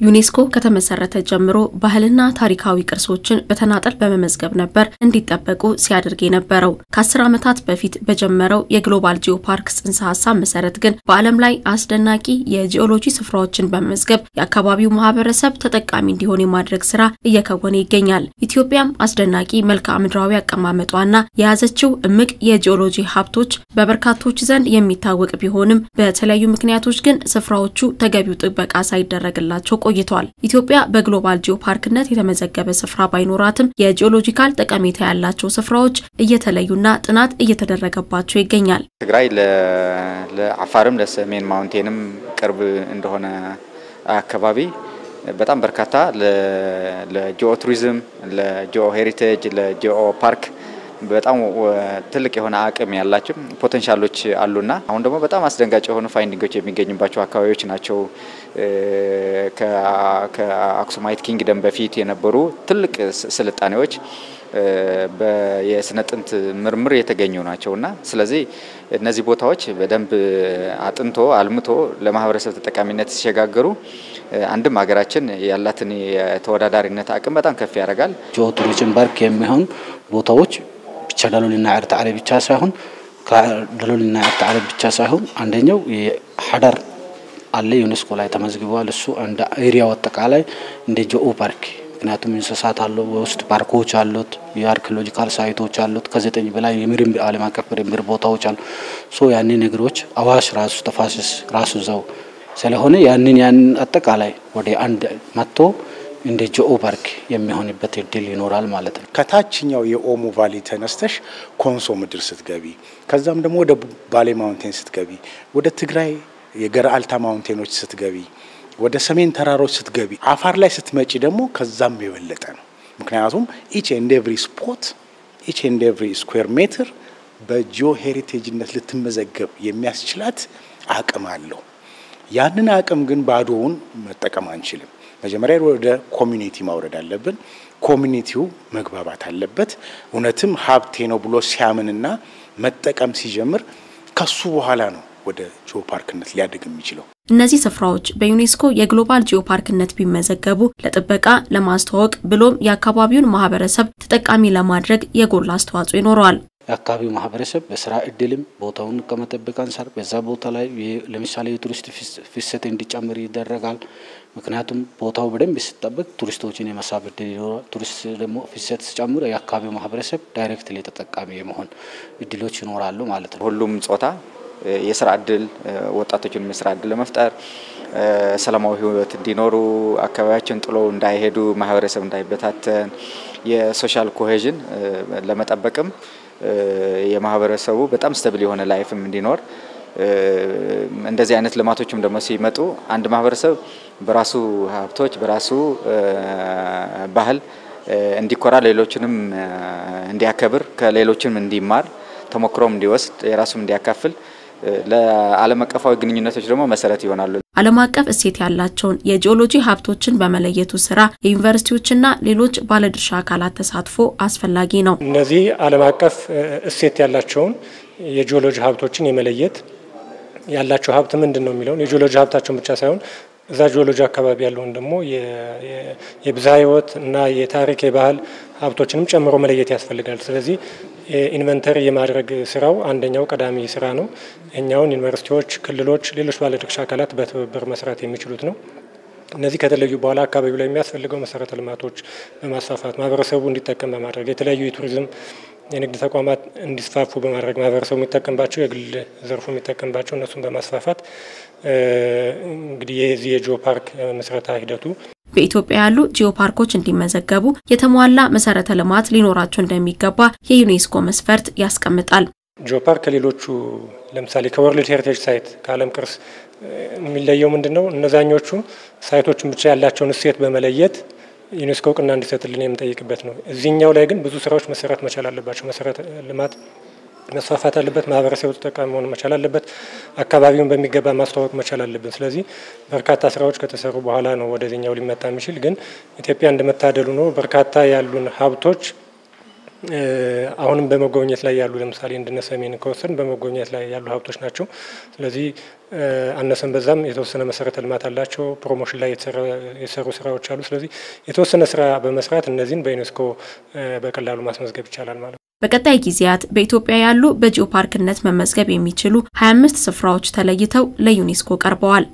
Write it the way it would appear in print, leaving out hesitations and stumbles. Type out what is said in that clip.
ዩኔስኮ ከተመሰረተ ጀምሮ ባህልና ታሪካዊ ቅርሶችን በተናጠል በመመዝገብ ነበር እንዲጠበቁ ሲያደርግ የነበረው። ከ10 ዓመታት በፊት በጀመረው የግሎባል ጂኦፓርክ ጽንሰ ሐሳብ መሰረት ግን በዓለም ላይ አስደናቂ የጂኦሎጂ ስፍራዎችን በመመዝገብ የአካባቢው ማህበረሰብ ተጠቃሚ እንዲሆን የማድረግ ስራ እየከወነ ይገኛል። ኢትዮጵያም አስደናቂ መልክዓ ምድራዊ አቀማመጧና የያዘችው እምቅ የጂኦሎጂ ሀብቶች በበርካቶች ዘንድ የሚታወቅ ቢሆንም በተለያዩ ምክንያቶች ግን ስፍራዎቹ ተገቢው ጥበቃ ሳይደረግላቸው ቆይቷል። ኢትዮጵያ በግሎባል ጂኦፓርክነት የተመዘገበ ስፍራ ባይኖራትም የጂኦሎጂካል ጠቀሜታ ያላቸው ስፍራዎች እየተለዩና ጥናት እየተደረገባቸው ይገኛል። ትግራይ ለአፋርም ለሰሜን ማውንቴንም ቅርብ እንደሆነ አካባቢ በጣም በርካታ ለጂኦ ቱሪዝም፣ ለጂኦ ሄሪቴጅ፣ ለጂኦ ፓርክ በጣም ትልቅ የሆነ አቅም ያላቸው ፖቴንሻሎች አሉና አሁን ደግሞ በጣም አስደንጋጭ የሆኑ ፋይንዲንጎች የሚገኙባቸው አካባቢዎች ናቸው። ከአክሱማይት ኪንግደም በፊት የነበሩ ትልቅ ስልጣኔዎች በየስነ ጥንት ምርምር የተገኙ ናቸውና ስለዚህ እነዚህ ቦታዎች በደንብ አጥንቶ አልምቶ ለማህበረሰብ ተጠቃሚነት ሲሸጋገሩ አንድም ሀገራችን ያላትን የተወዳዳሪነት አቅም በጣም ከፍ ያደርጋል። ጂኦ ቱሪዝም ፓርክ የሚሆን ቦታዎች ብቻ ዳሎልና ኤርትራ ብቻ ሳይሆን ከዳሎልና ኤርትራ ብቻ ሳይሆን አንደኛው የሐዳር አለ ዩኔስኮ ላይ ተመዝግቧል። እሱ እንደ ኤሪያው አጠቃላይ እንደ ጂኦ ፓርክ ምክንያቱም እንስሳት አለው ውስጥ ፓርኮች አሉት፣ የአርኪኦሎጂካል ሳይቶች አሉት፣ ከ9 በላይ የምርምር ዓለም አቀፍ ምርምር ቦታዎች አሉ። ያኔ ነገሮች አዋሽ ራሱ ተፋሰስ ራሱ ዘው ስለሆነ ያን አጠቃላይ ወደ አንድ መጥቶ እንደ ጂኦ ፓርክ የሚሆንበት እድል ይኖራል ማለት ነው። ከታችኛው የኦሞ ቫሊ ተነስተሽ ኮንሶ ምድር ስትገቢ ከዛም ደግሞ ወደ ባሌ ማውንቴን ስትገቢ ወደ ትግራይ የገራልታ ማውንቴኖች ስትገቢ ወደ ሰሜን ተራሮች ስትገቢ አፋር ላይ ስትመጪ ደግሞ ከዛም የበለጠ ነው። ምክንያቱም each and every spot each and every square meter በጂኦ ሄሪቴጅነት ልትመዘገብ የሚያስችላት አቅም አለው። ያንን አቅም ግን ባዶውን መጠቀም አንችልም። መጀመሪያ ወደ ኮሚኒቲ ማውረድ አለብን። ኮሚኒቲው መግባባት አለበት። እውነትም ሀብቴ ነው ብሎ ሲያምንና መጠቀም ሲጀምር ከሱ በኋላ ነው ወደ ጂኦፓርክነት ሊያድግ የሚችለው። እነዚህ ስፍራዎች በዩኔስኮ የግሎባል ጂኦፓርክነት ቢመዘገቡ ለጥበቃ ለማስተዋወቅ ብሎም የአካባቢውን ማህበረሰብ ተጠቃሚ ለማድረግ የጎላ አስተዋጽኦ ይኖረዋል። የአካባቢው ማህበረሰብ በስራ እድልም ቦታውን ከመጠበቅ አንፃር በዛ ቦታ ላይ ለምሳሌ የቱሪስት ፍሰት እንዲጨምር ይደረጋል። ምክንያቱም ቦታው በደንብ ሲጠበቅ ቱሪስቶችን የመሳብ እድል ይኖራል። ቱሪስት ደግሞ ፍሰት ሲጨምር የአካባቢው ማህበረሰብ ዳይሬክትሊ ተጠቃሚ የመሆን እድሎች ይኖራሉ ማለት ነው። ሁሉም ጾታ የስራ እድል ወጣቶችን የስራ እድል ለመፍጠር ሰላማዊ ህይወት እንዲኖሩ አካባቢያችን ጥሎ እንዳይሄዱ ማህበረሰብ እንዳይበታተን የሶሻል ኮሄዥን ለመጠበቅም የማህበረሰቡ በጣም ስቴብል የሆነ ላይፍም እንዲኖር እንደዚህ አይነት ልማቶችም ደግሞ ሲመጡ አንድ ማህበረሰብ በራሱ ሀብቶች በራሱ ባህል እንዲኮራ ሌሎችንም እንዲያከብር ከሌሎችንም እንዲማር ተሞክሮም እንዲወስድ የራሱም እንዲያካፍል ለዓለም አቀፋዊ ግንኙነቶች ደግሞ መሰረት ይሆናሉ። ዓለም አቀፍ እሴት ያላቸውን የጂኦሎጂ ሀብቶችን በመለየቱ ስራ የዩኒቨርሲቲዎችና ሌሎች ባለድርሻ አካላት ተሳትፎ አስፈላጊ ነው። እነዚህ ዓለም አቀፍ እሴት ያላቸውን የጂኦሎጂ ሀብቶችን የመለየት ያላቸው ሀብት ምንድነው የሚለው የጂኦሎጂ ሀብታቸውን ብቻ ሳይሆን እዛ ጂኦሎጂ አካባቢ ያለውን ደግሞ የብዝሃ ህይወት እና የታሪክ የባህል ሀብቶችንም ጨምሮ መለየት ያስፈልጋል። ስለዚህ ኢንቨንተሪ የማድረግ ስራው አንደኛው ቀዳሚ ስራ ነው። እኛውን ዩኒቨርሲቲዎች፣ ክልሎች፣ ሌሎች ባለድርሻ አካላት በትብብር መስራት የሚችሉት ነው። እነዚህ ከተለዩ በኋላ አካባቢው ላይ የሚያስፈልገው መሰረተ ልማቶች በማስፋፋት ማህበረሰቡ እንዲጠቀም በማድረግ የተለያዩ የቱሪዝም የንግድ ተቋማት እንዲስፋፉ በማድረግ ማህበረሰቡ የሚጠቀምባቸው የግል ዘርፉ የሚጠቀምባቸው እነሱን በማስፋፋት እንግዲህ የዚህ የጂኦፓርክ መስረታ ሂደቱ በኢትዮጵያ ያሉ ጂኦፓርኮች እንዲመዘገቡ የተሟላ መሰረተ ልማት ሊኖራቸው እንደሚገባ የዩኔስኮ መስፈርት ያስቀምጣል። ጂኦፓርክ ከሌሎቹ ለምሳሌ ከወርልድ ሄሪቴጅ ሳይት ከዓለም ቅርስ የሚለየው ምንድነው? እነዛኞቹ ሳይቶችን ብቻ ያላቸውን እሴት በመለየት ዩኔስኮ እውቅና እንዲሰጥልን የምንጠይቅበት ነው። እዚህኛው ላይ ግን ብዙ ስራዎች መሰራት መቻል አለባቸው። መሰረተ ልማት መስፋፋት አለበት፣ ማህበረሰቡ ተጠቃሚ መሆን መቻል አለበት፣ አካባቢውን በሚገባ ማስተዋወቅ መቻል አለበት። ስለዚህ በርካታ ስራዎች ከተሰሩ በኋላ ነው ወደዚህኛው ሊመጣ የሚችል። ግን ኢትዮጵያ እንደመታደሉ ነው በርካታ ያሉን ሀብቶች አሁንም በመጎብኘት ላይ ያሉ ለምሳሌ እንደነ ሰሜን ከወሰን በመጎብኘት ላይ ያሉ ሀብቶች ናቸው። ስለዚህ አነሰን በዛም የተወሰነ መሰረተ ልማት አላቸው። ፕሮሞሽን ላይ የተሰሩ ስራዎች አሉ። ስለዚህ የተወሰነ ስራ በመስራት እነዚህን በዩኔስኮ በቀላሉ ማስመዝገብ ይቻላል ማለት ነው። በቀጣይ ጊዜያት በኢትዮጵያ ያሉ በጂኦ ፓርክነት መመዝገብ የሚችሉ 25 ስፍራዎች ተለይተው ለዩኔስኮ ቀርበዋል።